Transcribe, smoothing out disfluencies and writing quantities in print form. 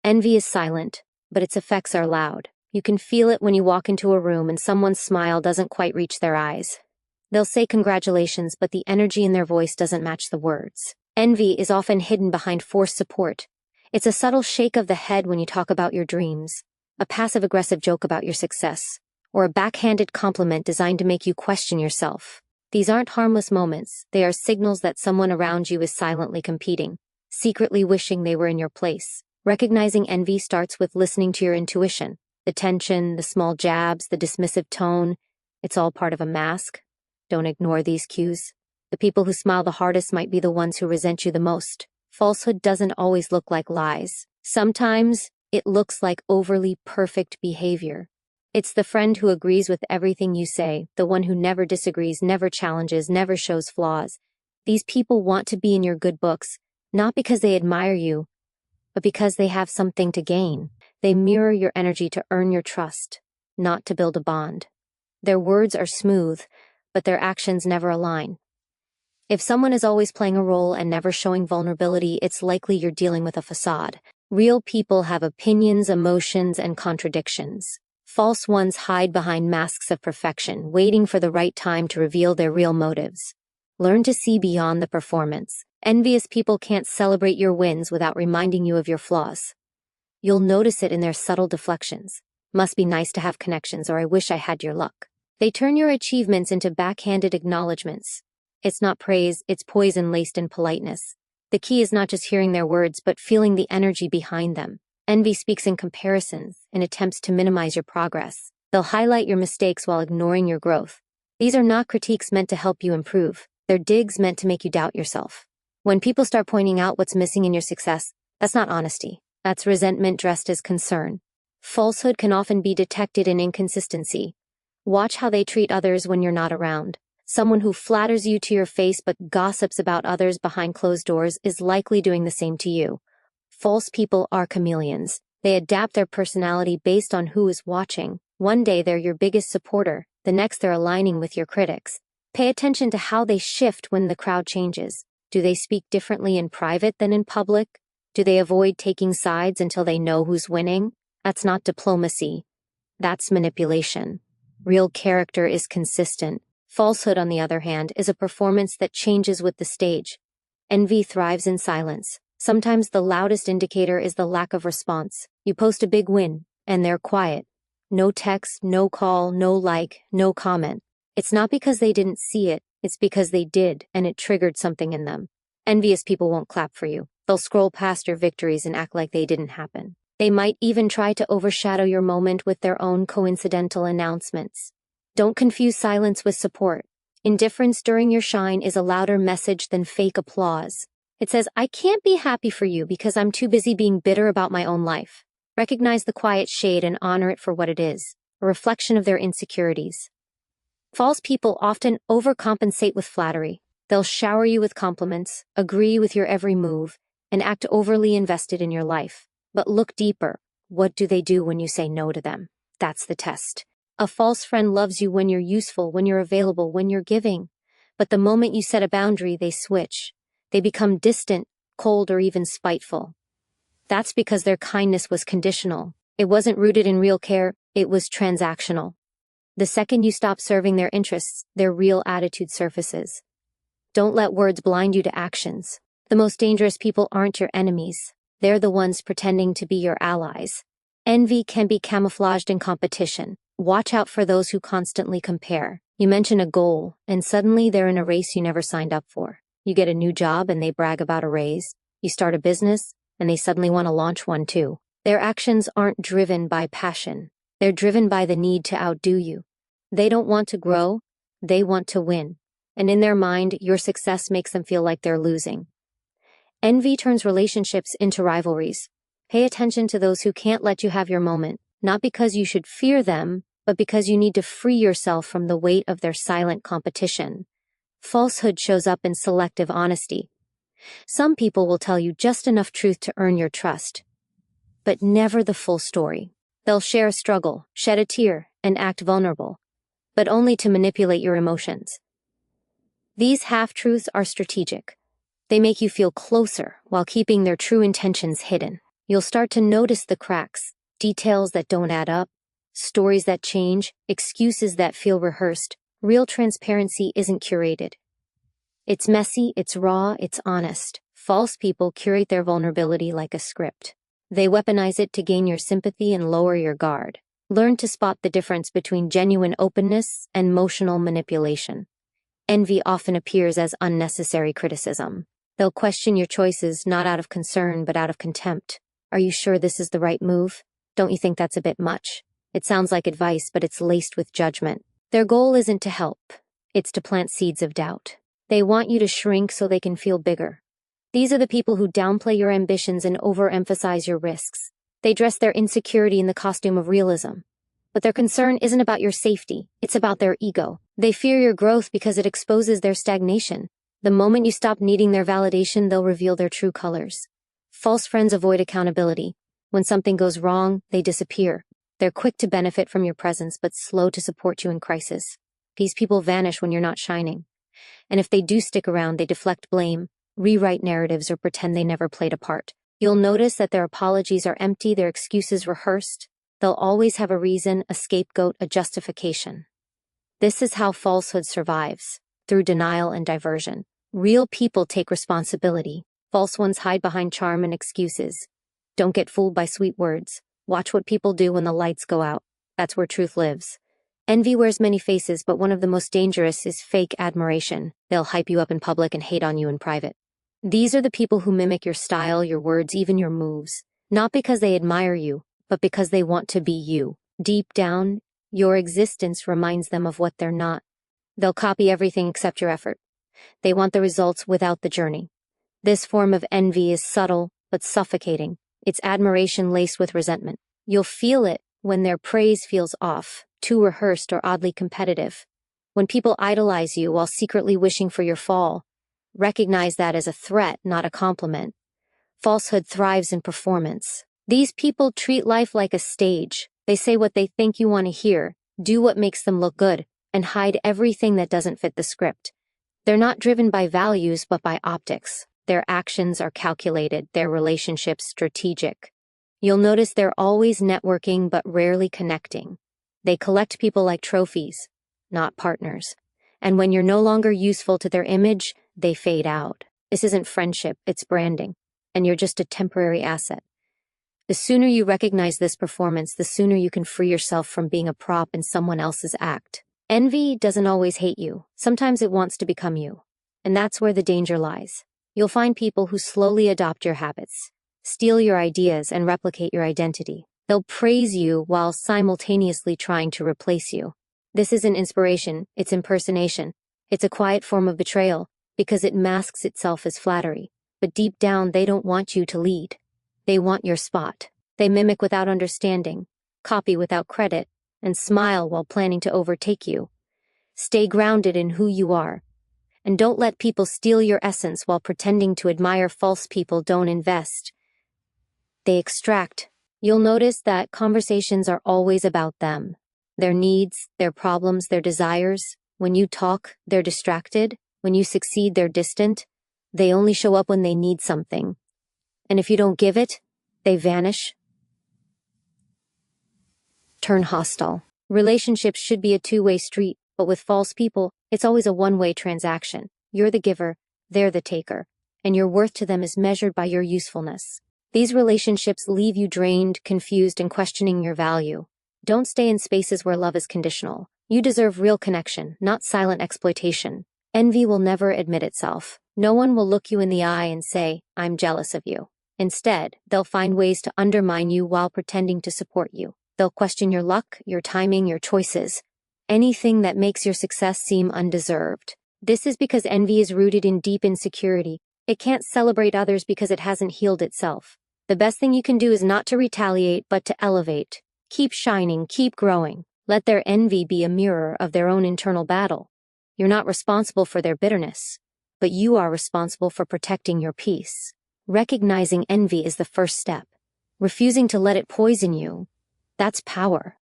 Envy is silent, but its effects are loud. You can feel it when you walk into a room and someone's smile doesn't quite reach their eyes. They'll say congratulations, but the energy in their voice doesn't match the words. Envy is often hidden behind forced support. It's a subtle shake of the head when you talk about your dreams, a passive-aggressive joke about your success, or a backhanded compliment designed to make you question yourself. These aren't harmless moments. They are signals that someone around you is silently competing, secretly wishing they were in your place. Recognizing envy starts with listening to your intuition. The tension, the small jabs, the dismissive tone, it's all part of a mask. Don't ignore these cues. The people who smile the hardest might be the ones who resent you the most. Falsehood doesn't always look like lies. Sometimes it looks like overly perfect behavior. It's the friend who agrees with everything you say, the one who never disagrees, never challenges, never shows flaws. These people want to be in your good books, not because they admire you, but because they have something to gain. They mirror your energy to earn your trust, not to build a bond. Their words are smooth, but their actions never align. If someone is always playing a role and never showing vulnerability, it's likely you're dealing with a facade. Real people have opinions, emotions, and contradictions. False ones hide behind masks of perfection, waiting for the right time to reveal their real motives. Learn to see beyond the performance. Envious people can't celebrate your wins without reminding you of your flaws. You'll notice it in their subtle deflections. Must be nice to have connections, or I wish I had your luck. They turn your achievements into backhanded acknowledgments. It's not praise, it's poison laced in politeness. The key is not just hearing their words, but feeling the energy behind them. Envy speaks in comparisons, in attempts to minimize your progress. They'll highlight your mistakes while ignoring your growth. These are not critiques meant to help you improve. They're digs meant to make you doubt yourself. When people start pointing out what's missing in your success, that's not honesty. That's resentment dressed as concern. Falsehood can often be detected in inconsistency. Watch how they treat others when you're not around. Someone who flatters you to your face but gossips about others behind closed doors is likely doing the same to you. False people are chameleons. They adapt their personality based on who is watching. One day they're your biggest supporter, the next they're aligning with your critics. Pay attention to how they shift when the crowd changes. Do they speak differently in private than in public? Do they avoid taking sides until they know who's winning? That's not diplomacy. That's manipulation. Real character is consistent. Falsehood, on the other hand, is a performance that changes with the stage. Envy thrives in silence. Sometimes the loudest indicator is the lack of response. You post a big win, and they're quiet. No text, no call, no like, no comment. It's not because they didn't see it, it's because they did, and it triggered something in them. Envious people won't clap for you. They'll scroll past your victories and act like they didn't happen. They might even try to overshadow your moment with their own coincidental announcements. Don't confuse silence with support. Indifference during your shine is a louder message than fake applause. It says, I can't be happy for you because I'm too busy being bitter about my own life. Recognize the quiet shade and honor it for what it is, a reflection of their insecurities. False people often overcompensate with flattery. They'll shower you with compliments, agree with your every move, and act overly invested in your life. But look deeper. What do they do when you say no to them? That's the test. A false friend loves you when you're useful, when you're available, when you're giving. But the moment you set a boundary, they switch. They become distant, cold, or even spiteful. That's because their kindness was conditional. It wasn't rooted in real care, it was transactional. The second you stop serving their interests, their real attitude surfaces. Don't let words blind you to actions. The most dangerous people aren't your enemies. They're the ones pretending to be your allies. Envy can be camouflaged in competition. Watch out for those who constantly compare. You mention a goal, and suddenly they're in a race you never signed up for. You get a new job and they brag about a raise. You start a business, and they suddenly want to launch one too. Their actions aren't driven by passion. They're driven by the need to outdo you. They don't want to grow, they want to win. And in their mind, your success makes them feel like they're losing. Envy turns relationships into rivalries. Pay attention to those who can't let you have your moment, not because you should fear them, but because you need to free yourself from the weight of their silent competition. Falsehood shows up in selective honesty. Some people will tell you just enough truth to earn your trust, but never the full story. They'll share a struggle, shed a tear, and act vulnerable, but only to manipulate your emotions. These half-truths are strategic. They make you feel closer while keeping their true intentions hidden. You'll start to notice the cracks, details that don't add up, stories that change, excuses that feel rehearsed. Real transparency isn't curated. It's messy, it's raw, it's honest. False people curate their vulnerability like a script. They weaponize it to gain your sympathy and lower your guard. Learn to spot the difference between genuine openness and emotional manipulation. Envy often appears as unnecessary criticism. They'll question your choices not out of concern but out of contempt. Are you sure this is the right move? Don't you think that's a bit much? It sounds like advice, but it's laced with judgment. Their goal isn't to help. It's to plant seeds of doubt. They want you to shrink so they can feel bigger. These are the people who downplay your ambitions and overemphasize your risks. They dress their insecurity in the costume of realism. But their concern isn't about your safety, it's about their ego. They fear your growth because it exposes their stagnation. The moment you stop needing their validation, they'll reveal their true colors. False friends avoid accountability. When something goes wrong, they disappear. They're quick to benefit from your presence, but slow to support you in crisis. These people vanish when you're not shining. And if they do stick around, they deflect blame, rewrite narratives, or pretend they never played a part. You'll notice that their apologies are empty, their excuses rehearsed. They'll always have a reason, a scapegoat, a justification. This is how falsehood survives, through denial and diversion. Real people take responsibility. False ones hide behind charm and excuses. Don't get fooled by sweet words. Watch what people do when the lights go out. That's where truth lives. Envy wears many faces, but one of the most dangerous is fake admiration. They'll hype you up in public and hate on you in private. These are the people who mimic your style, your words, even your moves. Not because they admire you, but because they want to be you. Deep down, your existence reminds them of what they're not. They'll copy everything except your effort. They want the results without the journey. This form of envy is subtle, but suffocating. It's admiration laced with resentment. You'll feel it when their praise feels off, too rehearsed, or oddly competitive. When people idolize you while secretly wishing for your fall, recognize that as a threat, not a compliment. Falsehood thrives in performance. These people treat life like a stage. They say what they think you want to hear, do what makes them look good, and hide everything that doesn't fit the script. They're not driven by values, but by optics. Their actions are calculated, their relationships strategic. You'll notice they're always networking, but rarely connecting. They collect people like trophies, not partners. And when you're no longer useful to their image, they fade out. This isn't friendship, it's branding. And you're just a temporary asset. The sooner you recognize this performance, the sooner you can free yourself from being a prop in someone else's act. Envy doesn't always hate you. Sometimes it wants to become you. And that's where the danger lies. You'll find people who slowly adopt your habits, steal your ideas, and replicate your identity. They'll praise you while simultaneously trying to replace you. This isn't inspiration, it's impersonation. It's a quiet form of betrayal, because it masks itself as flattery. But deep down, they don't want you to lead. They want your spot. They mimic without understanding, copy without credit, and smile while planning to overtake you. Stay grounded in who you are. And don't let people steal your essence while pretending to admire. False people don't invest. They extract. You'll notice that conversations are always about them. Their needs, their problems, their desires. When you talk, they're distracted. When you succeed, they're distant. They only show up when they need something. And if you don't give it, they vanish. Turn hostile. Relationships should be a two-way street, but with false people, it's always a one-way transaction. You're the giver, they're the taker, and your worth to them is measured by your usefulness. These relationships leave you drained, confused, and questioning your value. Don't stay in spaces where love is conditional. You deserve real connection, not silent exploitation. Envy will never admit itself. No one will look you in the eye and say, "I'm jealous of you." Instead, they'll find ways to undermine you while pretending to support you. They'll question your luck, your timing, your choices. Anything that makes your success seem undeserved. This is because envy is rooted in deep insecurity. It can't celebrate others because it hasn't healed itself. The best thing you can do is not to retaliate, but to elevate. Keep shining, keep growing. Let their envy be a mirror of their own internal battle. You're not responsible for their bitterness, but you are responsible for protecting your peace. Recognizing envy is the first step. Refusing to let it poison you, that's power.